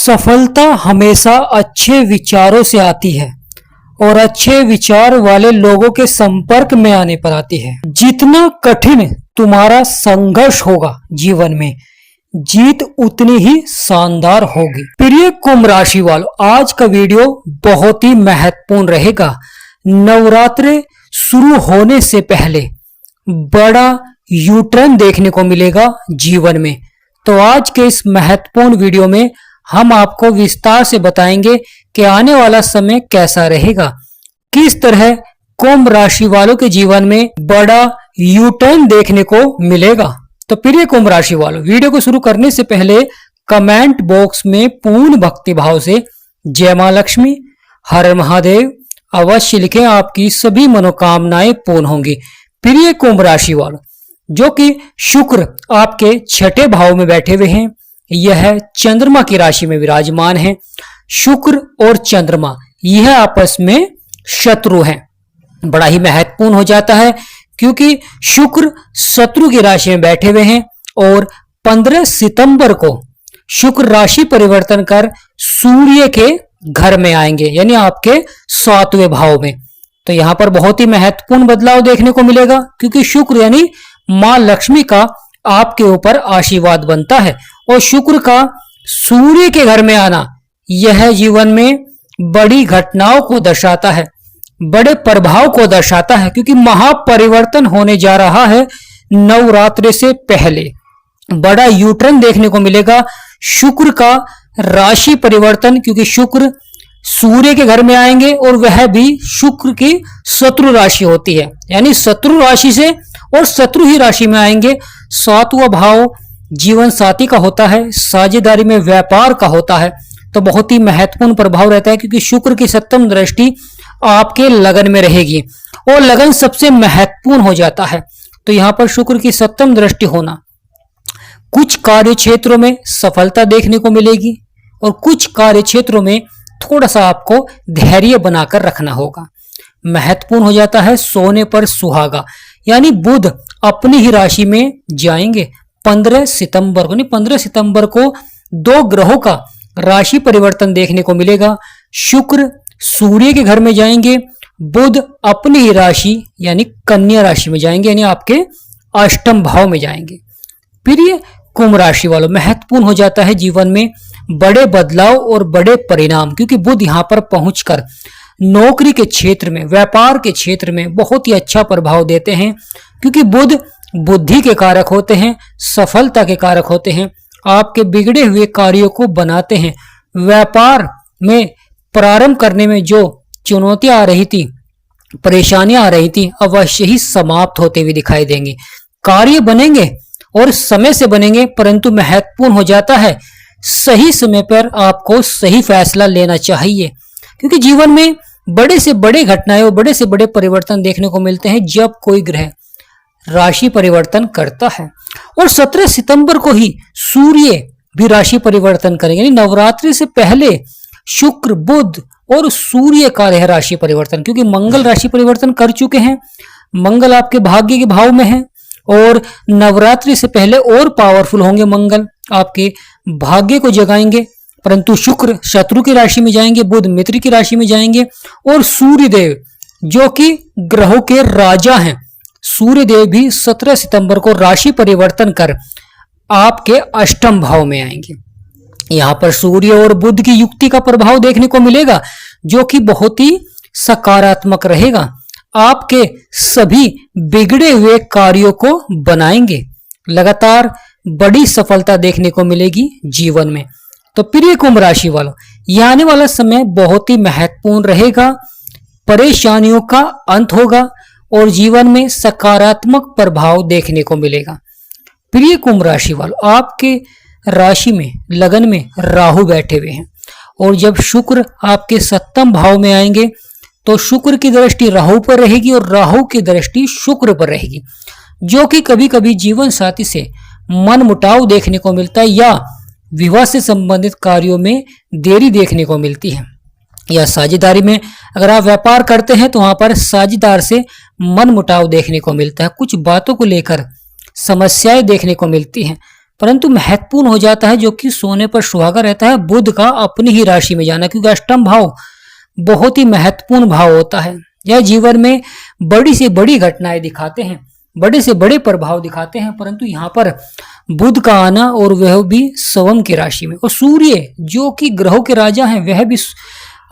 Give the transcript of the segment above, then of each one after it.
सफलता हमेशा अच्छे विचारों से आती है और अच्छे विचार वाले लोगों के संपर्क में आने पर आती है। जितना कठिन तुम्हारा संघर्ष होगा जीवन में, जीत उतनी ही शानदार होगी। प्रिय कुंभ राशि वालों, आज का वीडियो बहुत ही महत्वपूर्ण रहेगा। नवरात्रि शुरू होने से पहले बड़ा यू टर्न देखने को मिलेगा जीवन में। तो आज के इस महत्वपूर्ण वीडियो में हम आपको विस्तार से बताएंगे कि आने वाला समय कैसा रहेगा, किस तरह कुंभ राशि वालों के जीवन में बड़ा यू टर्न देखने को मिलेगा। तो प्रिय कुंभ राशि वालों, वीडियो को शुरू करने से पहले कमेंट बॉक्स में पूर्ण भक्ति भाव से जय मां लक्ष्मी, हर महादेव अवश्य लिखें, आपकी सभी मनोकामनाएं पूर्ण होंगी। प्रिय कुंभ राशि वालों, जो कि शुक्र आपके छठे भाव में बैठे हुए हैं, यह चंद्रमा की राशि में विराजमान है। शुक्र और चंद्रमा यह आपस में शत्रु हैं। बड़ा ही महत्वपूर्ण हो जाता है क्योंकि शुक्र शत्रु की राशि में बैठे हुए हैं और 15 सितंबर को शुक्र राशि परिवर्तन कर सूर्य के घर में आएंगे, यानी आपके 7वें भाव में। तो यहां पर बहुत ही महत्वपूर्ण बदलाव देखने को मिलेगा क्योंकि शुक्र यानी मां लक्ष्मी का आपके ऊपर आशीर्वाद बनता है और शुक्र का सूर्य के घर में आना यह जीवन में बड़ी घटनाओं को दर्शाता है, बड़े प्रभाव को दर्शाता है क्योंकि महापरिवर्तन होने जा रहा है। नवरात्रि से पहले बड़ा यू टर्न देखने को मिलेगा। शुक्र का राशि परिवर्तन, क्योंकि शुक्र सूर्य के घर में आएंगे और वह भी शुक्र की शत्रु राशि होती है, यानी शत्रु राशि से और शत्रु ही राशि में आएंगे। 7वां भाव जीवन साथी का होता है, साझेदारी में व्यापार का होता है। तो बहुत ही महत्वपूर्ण प्रभाव रहता है क्योंकि शुक्र की सप्तम दृष्टि आपके लगन में रहेगी और लगन सबसे महत्वपूर्ण हो जाता है। तो यहां पर शुक्र की सप्तम दृष्टि होना, कुछ कार्य क्षेत्रों में सफलता देखने को मिलेगी और कुछ कार्य क्षेत्रों में थोड़ा सा आपको धैर्य बनाकर रखना होगा। महत्वपूर्ण हो जाता है सोने पर सुहागा, यानी बुध अपनी ही राशि में जाएंगे 15 सितंबर को। 15 सितंबर को दो ग्रहों का राशि परिवर्तन देखने को मिलेगा। शुक्र सूर्य के घर में जाएंगे, बुध अपनी ही राशि यानी कन्या राशि में जाएंगे, यानी आपके 8वें भाव में जाएंगे। प्रिय कुंभ राशि वालों, महत्वपूर्ण हो जाता है जीवन में बड़े बदलाव और बड़े परिणाम, क्योंकि बुध यहां पर पहुंचकर नौकरी के क्षेत्र में, व्यापार के क्षेत्र में बहुत ही अच्छा प्रभाव देते हैं क्योंकि बुध बुद्धि के कारक होते हैं, सफलता के कारक होते हैं, आपके बिगड़े हुए कार्यों को बनाते हैं। व्यापार में प्रारंभ करने में जो चुनौतियां आ रही थी, परेशानियां आ रही थी, अवश्य ही समाप्त होते हुए दिखाई देंगे। कार्य बनेंगे और समय से बनेंगे, परंतु महत्वपूर्ण हो जाता है सही समय पर आपको सही फैसला लेना चाहिए क्योंकि जीवन में बड़े से बड़े घटनाएं और बड़े से बड़े परिवर्तन देखने को मिलते हैं जब कोई ग्रह राशि परिवर्तन करता है। और 17 सितंबर को ही सूर्य भी राशि परिवर्तन करेंगे, यानी नवरात्रि से पहले शुक्र, बुध और सूर्य का रह राशि परिवर्तन, क्योंकि मंगल राशि परिवर्तन कर चुके हैं। मंगल आपके भाग्य के भाव में है और नवरात्रि से पहले और पावरफुल होंगे। मंगल आपके भाग्य को जगाएंगे, परंतु शुक्र शत्रु की राशि में जाएंगे, बुध मित्र की राशि में जाएंगे और सूर्यदेव जो कि ग्रहों के राजा हैं, सूर्यदेव भी 17 सितंबर को राशि परिवर्तन कर आपके 8वें भाव में आएंगे। यहां पर सूर्य और बुध की युक्ति का प्रभाव देखने को मिलेगा जो कि बहुत ही सकारात्मक रहेगा। आपके सभी बिगड़े हुए कार्यों को बनाएंगे, लगातार बड़ी सफलता देखने को मिलेगी जीवन में। तो प्रिय कुंभ राशि वालों, यह आने वाला समय बहुत ही महत्वपूर्ण रहेगा। परेशानियों का अंत होगा और जीवन में सकारात्मक प्रभाव देखने को मिलेगा। प्रिय कुंभ राशि वालों, आपके राशि में लगन में राहु बैठे हुए हैं और जब शुक्र आपके 7वें भाव में आएंगे तो शुक्र की दृष्टि राहु पर रहेगी और राहु की दृष्टि शुक्र पर रहेगी, जो कि कभी कभी जीवन साथी से मन मुटाव देखने को मिलता है या विवाह से संबंधित कार्यों में देरी देखने को मिलती है। या साझेदारी में अगर आप व्यापार करते हैं तो वहां पर साझेदार से मन मुटाव देखने को मिलता है, कुछ बातों को लेकर समस्याएं देखने को मिलती हैं। परंतु महत्वपूर्ण हो जाता है जो कि सोने पर सुहागा रहता है बुध का अपनी ही राशि में जाना, क्योंकि अष्टम भाव बहुत ही महत्वपूर्ण भाव होता है। यह जीवन में बड़ी से बड़ी घटनाएं दिखाते हैं, बड़े से बड़े प्रभाव दिखाते हैं, परंतु यहाँ पर बुध का आना और वह भी स्वयं की राशि में, और सूर्य जो कि ग्रहों के राजा हैं वह भी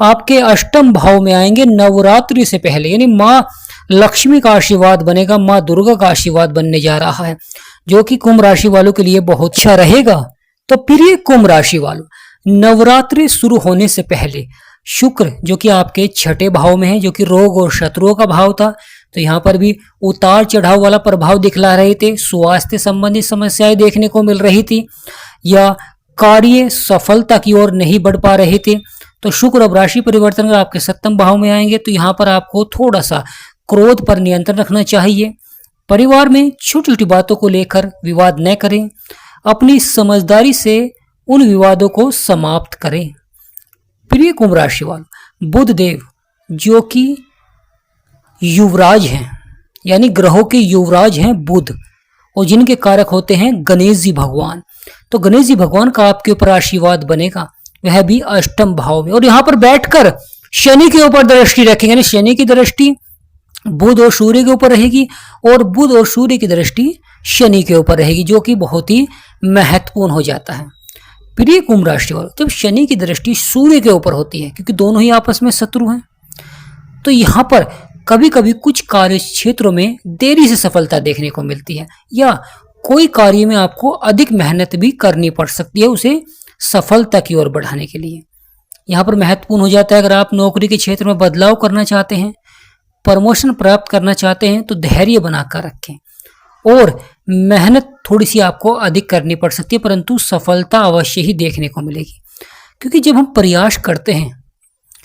आपके अष्टम भाव में आएंगे नवरात्रि से पहले, यानी माँ लक्ष्मी का आशीर्वाद बनेगा, माँ दुर्गा का आशीर्वाद बनने जा रहा है, जो कि कुंभ राशि वालों के लिए बहुत अच्छा रहेगा। तो प्रिय कुंभ राशि वालों, नवरात्रि शुरू होने से पहले शुक्र जो कि आपके छठे भाव में है, जो कि रोग और शत्रुओं का भाव था, तो यहाँ पर भी उतार चढ़ाव वाला प्रभाव दिखला रहे थे। स्वास्थ्य संबंधी समस्याएं देखने को मिल रही थी या कार्य सफलता की ओर नहीं बढ़ पा रहे थे। तो शुक्र अब राशि परिवर्तन कर आपके सप्तम भाव में आएंगे, तो यहाँ पर आपको थोड़ा सा क्रोध पर नियंत्रण रखना चाहिए। परिवार में छोटी छोटी बातों को लेकर विवाद न करें, अपनी समझदारी से उन विवादों को समाप्त करें। प्रिय कुंभ राशि वालों, बुध देव जो कि युवराज हैं, यानी ग्रहों के युवराज हैं बुध, और जिनके कारक होते हैं गणेश जी भगवान, तो गणेश जी भगवान का आपके ऊपर आशीर्वाद बनेगा, वह भी अष्टम भाव में, और यहाँ पर बैठकर शनि के ऊपर दृष्टि रखेंगे, यानी शनि की दृष्टि बुध और सूर्य के ऊपर रहेगी और बुध और सूर्य की दृष्टि शनि के ऊपर रहेगी, जो कि बहुत ही महत्वपूर्ण हो जाता है। प्रिय कुंभ राशि वालों, जब शनि की दृष्टि सूर्य के ऊपर होती है, क्योंकि दोनों ही आपस में शत्रु हैं, तो यहाँ पर कभी कभी कुछ कार्य क्षेत्रों में देरी से सफलता देखने को मिलती है, या कोई कार्य में आपको अधिक मेहनत भी करनी पड़ सकती है उसे सफलता की ओर बढ़ाने के लिए। यहाँ पर महत्वपूर्ण हो जाता है, अगर आप नौकरी के क्षेत्र में बदलाव करना चाहते हैं, प्रमोशन प्राप्त करना चाहते हैं, तो धैर्य बनाकर रखें और मेहनत थोड़ी सी आपको अधिक करनी पड़ सकती है, परंतु सफलता अवश्य ही देखने को मिलेगी, क्योंकि जब हम प्रयास करते हैं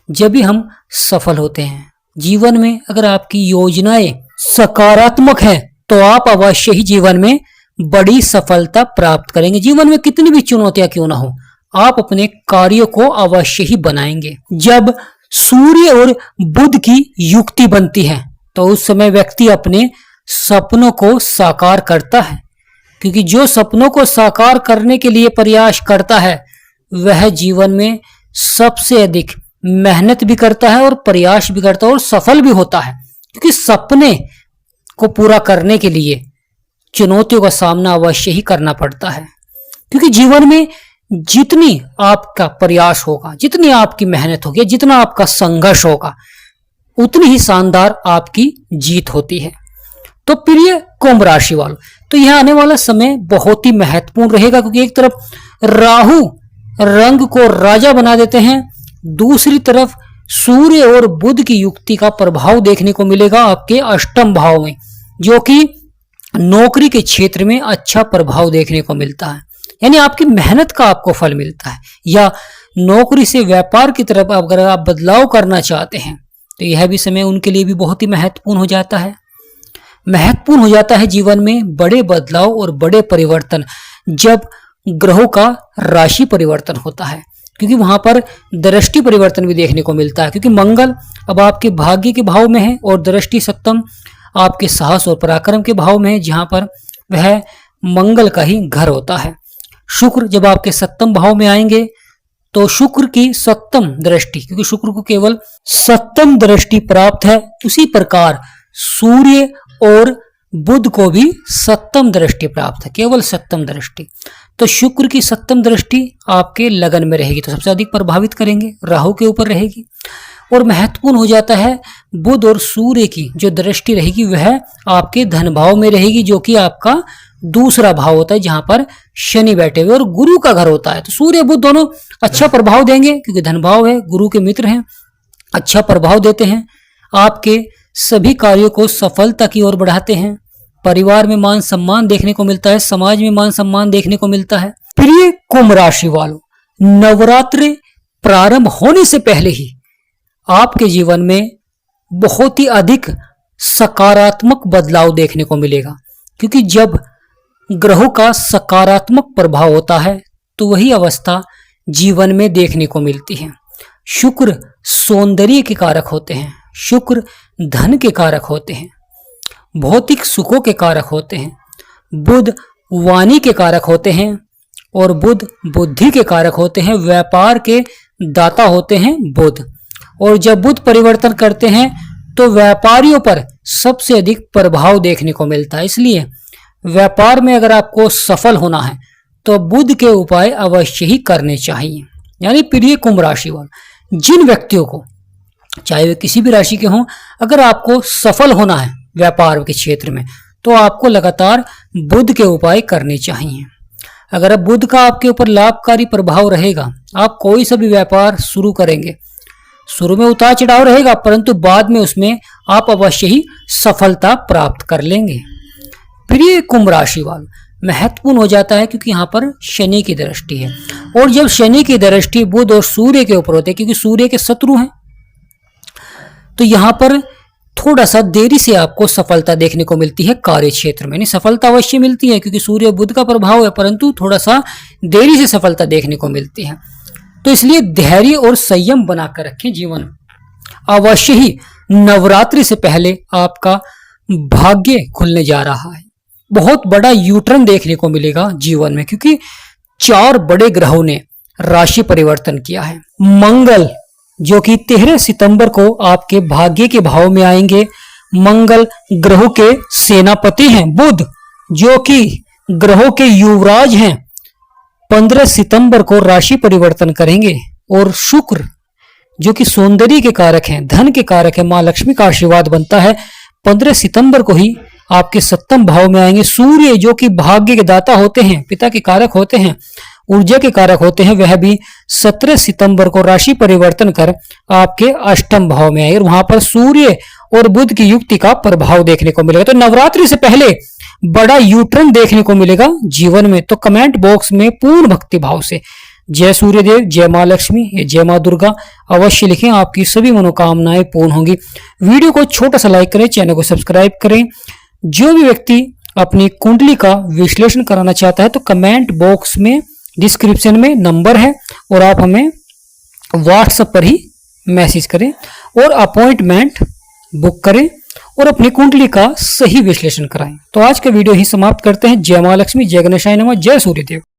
जब भी हम सफल होते हैं। जीवन में अगर आपकी योजनाएं सकारात्मक हैं तो आप अवश्य ही जीवन में बड़ी सफलता प्राप्त करेंगे। जीवन में कितनी भी चुनौतियां क्यों ना हो, आप अपने कार्यों को अवश्य ही बनाएंगे। जब सूर्य और बुध की युक्ति बनती है तो उस समय व्यक्ति अपने सपनों को साकार करता है, क्योंकि जो सपनों को साकार करने के लिए प्रयास करता है वह जीवन में सबसे अधिक मेहनत भी करता है और प्रयास भी करता है और सफल भी होता है, क्योंकि सपने को पूरा करने के लिए चुनौतियों का सामना अवश्य ही करना पड़ता है। क्योंकि जीवन में जितनी आपका प्रयास होगा, जितनी आपकी मेहनत होगी, जितना आपका संघर्ष होगा, उतनी ही शानदार आपकी जीत होती है। तो प्रिय कुंभ राशि वालों, तो यह आने वाला समय बहुत ही महत्वपूर्ण रहेगा, क्योंकि एक तरफ राहु रंग को राजा बना देते हैं, दूसरी तरफ सूर्य और बुध की युक्ति का प्रभाव देखने को मिलेगा आपके अष्टम भाव में, जो कि नौकरी के क्षेत्र में अच्छा प्रभाव देखने को मिलता है, यानी आपकी मेहनत का आपको फल मिलता है। या नौकरी से व्यापार की तरफ अगर आप बदलाव करना चाहते हैं तो यह भी समय उनके लिए भी बहुत ही महत्वपूर्ण हो जाता है। महत्वपूर्ण हो जाता है जीवन में बड़े बदलाव और बड़े परिवर्तन जब ग्रहों का राशि परिवर्तन होता है, क्योंकि वहां पर दृष्टि परिवर्तन भी देखने को मिलता है, क्योंकि मंगल अब आपके भाग्य के भाव में है और दृष्टि सप्तम आपके साहस और पराक्रम के भाव में है, जहां पर वह मंगल का ही घर होता है। शुक्र जब आपके सप्तम भाव में आएंगे तो शुक्र की सप्तम दृष्टि, क्योंकि शुक्र को केवल सप्तम दृष्टि प्राप्त है, उसी प्रकार सूर्य और बुध को भी सप्तम दृष्टि प्राप्त है, केवल सप्तम दृष्टि। तो शुक्र की सप्तम दृष्टि आपके लगन में रहेगी, तो सबसे अधिक प्रभावित करेंगे, राहु के ऊपर रहेगी। और महत्वपूर्ण हो जाता है बुध और सूर्य की जो दृष्टि रहेगी वह आपके धन भाव में रहेगी, जो कि आपका दूसरा भाव होता है, जहां पर शनि बैठे हुए और गुरु का घर होता है। तो सूर्य बुध दोनों अच्छा प्रभाव देंगे, क्योंकि धन भाव है, गुरु के मित्र हैं, अच्छा प्रभाव देते हैं, आपके सभी कार्यों को सफलता की ओर बढ़ाते हैं। परिवार में मान सम्मान देखने को मिलता है, समाज में मान सम्मान देखने को मिलता है। प्रिय कुंभ राशि वालों, नवरात्रि प्रारंभ होने से पहले ही आपके जीवन में बहुत ही अधिक सकारात्मक बदलाव देखने को मिलेगा, क्योंकि जब ग्रहों का सकारात्मक प्रभाव होता है तो वही अवस्था जीवन में देखने को मिलती है। शुक्र सौंदर्य के कारक होते हैं, शुक्र धन के कारक होते हैं, भौतिक सुखों के कारक होते हैं, बुध वाणी के कारक होते हैं और बुध बुद्धि के कारक होते हैं। व्यापार के दाता होते हैं बुध। और जब बुध परिवर्तन करते हैं तो व्यापारियों पर सबसे अधिक प्रभाव देखने को मिलता है। इसलिए व्यापार में अगर आपको सफल होना है तो बुध के उपाय अवश्य ही करने चाहिए। यानी प्रिय कुंभ राशि वाले जिन व्यक्तियों को, चाहे वे किसी भी राशि के हों, अगर आपको सफल होना है व्यापार के क्षेत्र में तो आपको लगातार बुध के उपाय करने चाहिए। अगर अब बुध का आपके ऊपर लाभकारी प्रभाव रहेगा, आप कोई सा भी व्यापार शुरू करेंगे, शुरू में उतार चढ़ाव रहेगा परंतु बाद में उसमें आप अवश्य ही सफलता प्राप्त कर लेंगे। प्रिय कुंभ राशि वाले महत्वपूर्ण हो जाता है क्योंकि यहाँ पर शनि की दृष्टि है और जब शनि की दृष्टि बुध और सूर्य के ऊपर होती है क्योंकि सूर्य के शत्रु हैं, तो यहाँ पर थोड़ा सा देरी से आपको सफलता देखने को मिलती है कार्य क्षेत्र में। नहीं, सफलता अवश्य मिलती है क्योंकि सूर्य बुध का प्रभाव है परंतु थोड़ा सा देरी से सफलता देखने को मिलती है। तो इसलिए धैर्य और संयम बनाकर रखें जीवन में। अवश्य ही नवरात्रि से पहले आपका भाग्य खुलने जा रहा है। बहुत बड़ा यूटर्न देखने को मिलेगा जीवन में क्योंकि 4 बड़े ग्रहों ने राशि परिवर्तन किया है। मंगल जो कि 13 सितंबर को आपके भाग्य के भाव में आएंगे। मंगल ग्रहों के सेनापति हैं। बुध जो कि ग्रहों के युवराज हैं 15 सितंबर को राशि परिवर्तन करेंगे। और शुक्र जो कि सौंदर्य के कारक हैं, धन के कारक है, मां लक्ष्मी का आशीर्वाद बनता है, 15 सितंबर को ही आपके 7वें भाव में आएंगे। सूर्य जो कि भाग्य के दाता होते हैं, पिता के कारक होते हैं, ऊर्जा के कारक होते हैं, वह भी 17 सितंबर को राशि परिवर्तन कर आपके 8वें भाव में आएंगे। वहां पर सूर्य और बुध की युक्ति का प्रभाव देखने को मिलेगा। तो नवरात्रि से पहले बड़ा यूटर्न देखने को मिलेगा जीवन में। तो कमेंट बॉक्स में पूर्ण भक्ति भाव से जय सूर्यदेव, जय मां लक्ष्मी, जय मां दुर्गा अवश्य लिखें। आपकी सभी मनोकामनाएं पूर्ण होंगी। वीडियो को छोटा सा लाइक करें, चैनल को सब्सक्राइब करें। जो भी व्यक्ति अपनी कुंडली का विश्लेषण कराना चाहता है तो कमेंट बॉक्स में डिस्क्रिप्शन में नंबर है और आप हमें व्हाट्सएप पर ही मैसेज करें और अपॉइंटमेंट बुक करें और अपनी कुंडली का सही विश्लेषण कराएं। तो आज का वीडियो ही समाप्त करते हैं। जय मां लक्ष्मी, जय गणेशाय नमः, जय सूर्यदेव।